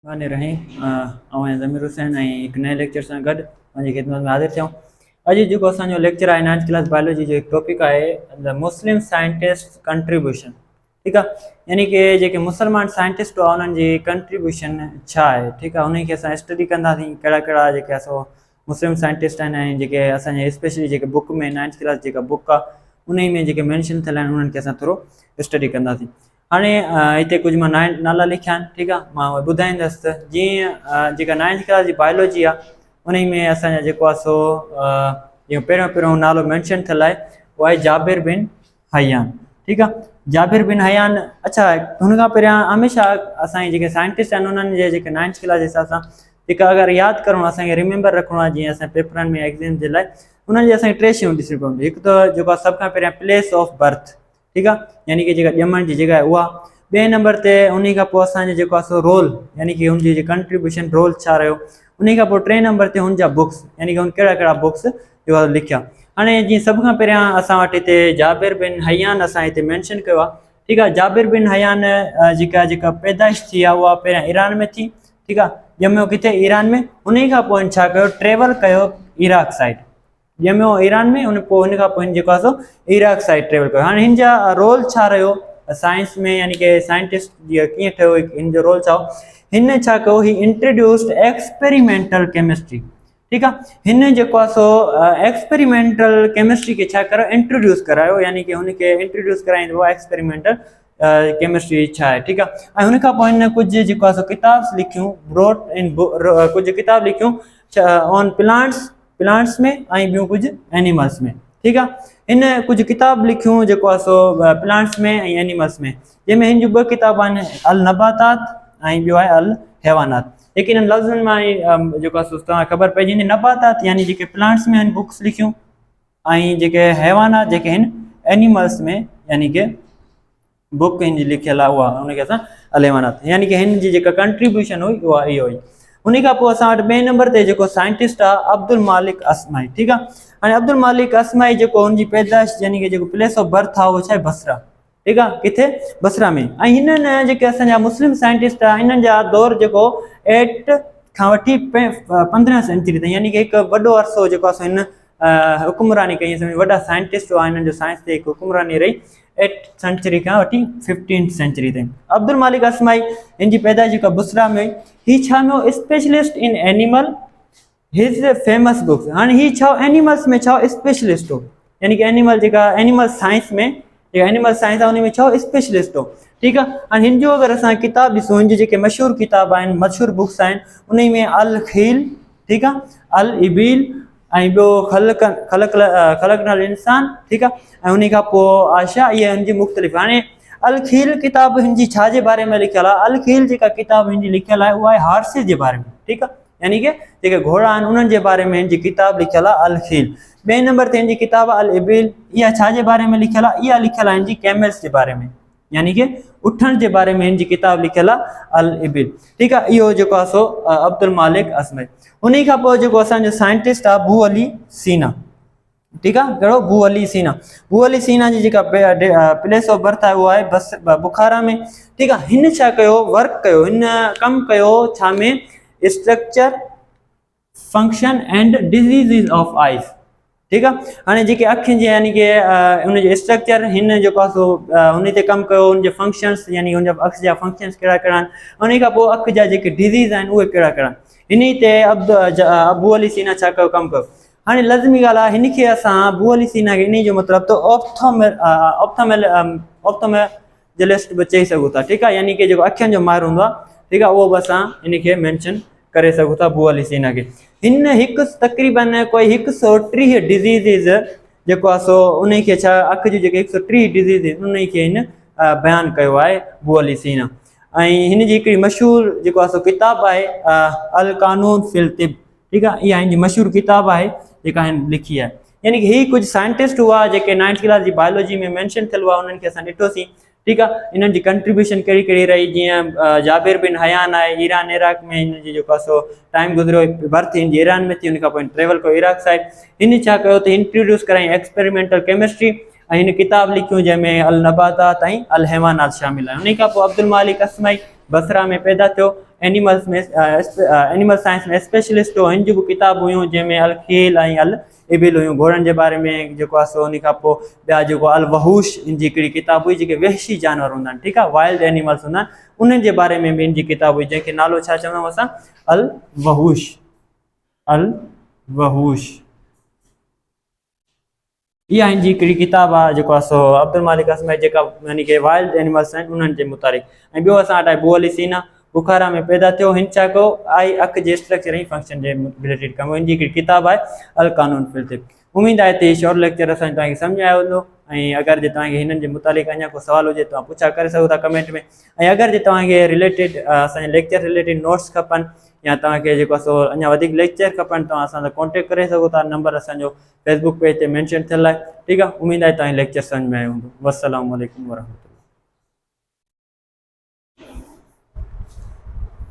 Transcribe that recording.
माने रही ज़मीर हुसैन एक नए लेक्चर से गड पंहिंजी खिदमत में हाज़िर थियूं। अॼु जेको असांजो लेक्चर आहे 9th क्लास बायोलॉजी जो एक टॉपिक आहे द मुस्लिम साइंटिस्ट कंट्रीब्यूशन। ठीक है, यानी कि जेके मुसलमान साइंटिस्ट हुआ उन्हनि जी कंट्रीब्यूशन छा आहे। ठीक है, उन्हीं खे असां स्टडी कंदासीं कहिड़ा कहिड़ा जेके असां मुस्लिम साइंटिस्ट आहिनि ऐं जेके असांजे स्पेशली जेके बुक में 9th क्लास जेका बुक आहे उन में जेके मेंशन थियल आहिनि उन्हनि खे असां थोरो स्टडी कंदासीं। हाँ इतने कुछ मां नाला लिखा आहिनि। ठीक आहे, मां उहे ॿुधाईंदुसि त जीअं जेका 9th क्लास जी बायोलॉजी आहे उन में असांजा जेको आहे सो जो पहिरियों नालो मेंशन थियल आहे उहो आहे जाबिर बिन हयान। ठीक आहे, जाबिर बिन हयान। अच्छा, हुन खां पहिरियां हमेशह असांजे जेके साइंटिस्ट आहिनि उन्हनि जे जेके 9th क्लास जे हिसाब सां जेका अगरि यादि करणो असांखे रिमेंबर रखिणो आहे जीअं असां पेपरनि में एग्ज़ाम जे लाइ उन्हनि जी असांखे टे शयूं ॾिसणी पवंदियूं। हिकु त जेको आहे सभ खां पहिरियां प्लेस ऑफ बर्थ। ठीक है, यानी कि जेका ॼमण जी जगह है उहा। बे नंबर ते उन्हीं का पोइ असांजो जेको आहे सो रोल यानी कि उनजी जो कंट्रीब्यूशन रोल छा रहियो। उन्हीं का पोइ टे नंबर ते हुन जा बुक्स यानी कि उन कहिड़ा कहिड़ा बुक्स जो आहे लिखिया। हाणे जीअं सभ खां पहिरियां असां वटि हिते जाबिर बिन हयान असां हिते मेंशन कयो आहे। ठीक आहे, जाबिर बिन हयान जेका पैदाइश थी आहे उहा पहिरियां ईरान में थी। ठीक आहे, ॼमियो किथे ईरान में। उन्हीं खां पोइ छा कयो, ट्रेवल कयो इराक साइड। ॼमियो ईरान में, उन पोइ हिन खां पोइ जेको आहे सो इराक साइड ट्रेवल कयो। हाणे हिन जा रोल छा रहियो साइंस में, यानी कि साइंटिस्ट जीअं कीअं ठहियो, हिन जो रोल छा हो। हिन छा कयो, ही इंट्रोड्यूस्ड एक्सपेरिमेंटल केमिस्ट्री। ठीक आहे, हिन जेको आहे सो एक्सपेरिमेंटल केमिस्ट्री खे छा कयो, इंट्रोड्यूस करायो, यानी कि हुनखे इंट्रोड्यूस कराईंदो आहे एक्सपेरिमेंटल केमिस्ट्री छा आहे। ठीक आहे, ऐं हुन खां पोइ हिन कुझु जेको आहे सो किताब लिखियूं, ब्रोट इन कुझु किताब लिखियूं ऑन प्लांट्स में ऐं ॿियूं कुझु एनिमल्स में। ठीक आहे, इन कुझु किताब लिखियूं जेको आहे सो प्लांट्स में ऐं एनिमल्स में, जंहिंमें हिन जूं ॿ किताब आहिनि अल नबातात ऐं ॿियो आहे अल हैवानात। लेकिन इन लफ़्ज़नि मां जेको आहे सो तव्हांखे ख़बर पइजी वेंदी। नबातात यानी जेके प्लांट्स में आहिनि बुक्स लिखियूं ऐं जेके हैवानात जेके आहिनि एनिमल्स में यानी कि बुक हिन जी लिखियल आहे उहा हुनखे असां अल हैवानात, यानी कि हिन जी जेका कंट्रीब्यूशन हुई उहा इहो हुई। उन खां पोइ असां वटि ॿिए नंबर ते जेको साइंटिस्ट आहे अब्दुल मालिक असमाई। ठीक आहे, हाणे अब्दुल मालिक असमाई जेको हुनजी पैदाइश यानी कि जेको प्लेस ऑफ बर्थ आहे उहो छा आहे, बसरा। ठीक आहे, किथे, बसरा में। ऐं हिननि जेके असांजा मुस्लिम साइंटिस्ट आहे हिननि जा दौर जेको 8 खां वठी 15 सेंचुरी ताईं, यानी कि हिकु वॾो अरसो जेको आहे सो हिन हुकुमरानी कई। वॾा साइंटिस्ट हुआ, हिननि जो साइंस ते हिकु हुकुमरानी रही 8th सेंचुरी खां वठी 15th सेंचुरी ताईं। अब्दुल मालिक असमाई हिन जी पैदाइश जेका बुसरा में हुई। ही छा में स्पेशलिस्ट इन एनिमल, हिज फेमस बुक्स। हाणे ही छा एनिमल्स में छा स्पेशलिस्ट हो, यानी कि एनिमल जेका एनिमल साइंस में जेका एनिमल साइंस आहे उन में छा स्पेशलिस्ट हो। ठीक आहे, हाणे हिन जो अगरि असां किताब ॾिसूं, हिन जी जेके मशहूरु किताब आहिनि, मशहूरु बुक्स आहिनि, उन में अल खील, ठीक आहे, अल इबील ऐं ॿियो खलकनल इंसान। ठीक आहे, ऐं उन खां पोइ आशा, इहे हिन जी मुख़्तलिफ़। हाणे अल खील किताब हिन जी छा जे बारे में लिखियल आहे, अल खील जेका किताब हिन जी लिखियल आहे उहा आहे हार्सिस जे बारे में। ठीक आहे, यानी कि जेके घोड़ा आहिनि उन्हनि जे बारे में हिन जी किताब लिखियल आहे अल खील। ॿिए नंबर ते हिन जी किताब अल इबिल, इहा छा जे बारे में लिखियल आहे, इहा लिखियल आहे हिन जी कैमल्स जे बारे में, यानी कि उठण जे बारे में हिन जी किताब लिखियल आहे अल इबिल। ठीक आहे, इहो जेको आहे सो अब्दुल मालिक असमाई। उन खां पोइ जेको असांजो साइंटिस्ट आहे अबू अली सीना। ठीक आहे, कहिड़ो, अबू अली सीना। अबू अली सीना जी जेका प्लेस ऑफ बर्थ आहे उहा आहे बस बुखारा में। ठीक आहे, हिन छा कयो, वर्क कयो, हिन कमु कयो छा में, structure function and disease of आइज़। ठीक आहे, हाणे जेके अखियुनि जे यानी कि उनजो स्ट्रक्चर हिन जेको आहे सो हुन ते कमु कयो, हुनजे फंक्शन्स यानी हुनजा अखि जा फंक्शन्स कहिड़ा कहिड़ा आहिनि, उन खां पोइ अखि जा जेके डिज़ीज़ आहिनि उहे कहिड़ा कहिड़ा आहिनि, हिन ते अबू अली सीना छा कयो, कमु कयो। हाणे लज़मी ॻाल्हि आहे, हिन खे असां अबू अली सीना खे इन जो मतिलबु त ऑप्थोमेलजिस्ट बि चई सघूं था। ठीक आहे, यानी कि जेको अखियुनि जो माहिर हूंदो आहे। ठीक आहे, उहो बि असां इन खे मेंशन करे सघूं था अबू अली सीना खे। हिन हिकु तक़रीबन कोई 130 डिज़ीज़ जेको आहे सो उन खे छा अखि जी जेके 130 डिज़ीज़ उन खे हिन बयानु कयो आहे अबू अली सीना। ऐं हिन जी हिकिड़ी मशहूरु जेको आहे सो किताबु आहे अल कानून फिल तिब। ठीक आहे, इहा हिन जी मशहूरु किताबु आहे जेका हिन लिखी आहे। यानी कि ही कुझु साइंटिस्ट हुआ जेके 9th क्लास जी बायोलॉजी में मेंशन थियल हुआ, उन्हनि खे असां ॾिठोसीं। ठीक आहे, इन्हनि जी कंट्रीब्यूशन कहिड़ी कहिड़ी रही, जीअं जाबिर बिन हयान आहे, ईरान इराक में हिन जी जेको आहे सो टाइम गुज़रियो, बर्थ हिन जी ईरान में थी, उन खां पोइ ट्रेवल कयो इराक साइड। हिन छा कयो त इंट्रोड्यूस कराई एक्सपेरिमेंटल केमिस्ट्री ऐं हिन किताब लिखियूं जंहिंमें अल नबातात ऐं अल हैवानात शामिल आहिनि। उन खां पोइ अब्दुल मालिक असमाई बसरा में पैदा थियो एनिमल्स में एनिमल साइंस में स्पेशलिस्ट हो हिन जूं किताबूं हुयूं जंहिंमें अल खेल ऐं अल इबिल हुयूं घोड़नि जे बारे में जेको आहे सो उन खां पोइ ॿिया जेको अल वहूश इन जी हिकिड़ी किताब हुई जेके वहशी जानवर हूंदा आहिनि ठीकु आहे वाइल्ड एनिमल्स हूंदा आहिनि उन्हनि जे बारे में बि इन जी किताब हुई जंहिंखे नालो छा चवंदा आहियूं असां अल वहूश अल वहूश इहा इन जी हिकिड़ी किताब आहे जेको आहे सो अब्दुल मालिक असमई जेका यानी कि वाइल्ड एनिमल्स आहिनि उन्हनि जे मुताबिक़ ऐं ॿियो असां वटि आहे बू अली सीना बुखारा में पैदा थियो हिन छा कयो आई अखि जे स्ट्रक्चर ऐं फंक्शन जे रिलेटेड कमु हिन जी हिकिड़ी किताब आहे अल कानून फिल तिब उमेद आहे त शॉर्ट लेक्चर असां तव्हांखे सम्झ आयो हूंदो ऐं अगरि जे तव्हांखे हिननि जे मुताबिक़ अञा को सवाल हुजे तव्हां पुछा करे सघो था कमेंट में ऐं अगरि जे तव्हांखे रिलेटेड असांजे लेक्चर रिलेटेड नोट्स खपनि या तव्हांखे जेको आहे सो अञा वधीक लेक्चर खपनि तव्हां असां सां कॉन्टेक्ट करे सघो था नंबर असांजो फेसबुक पेज ते मेंशन थियल आहे ठीकु आहे उमेद आहे तव्हांखे लेक्चर सम्झ में आयो हूंदो वस्सलामु अलैकुम वरहमतुल्लाह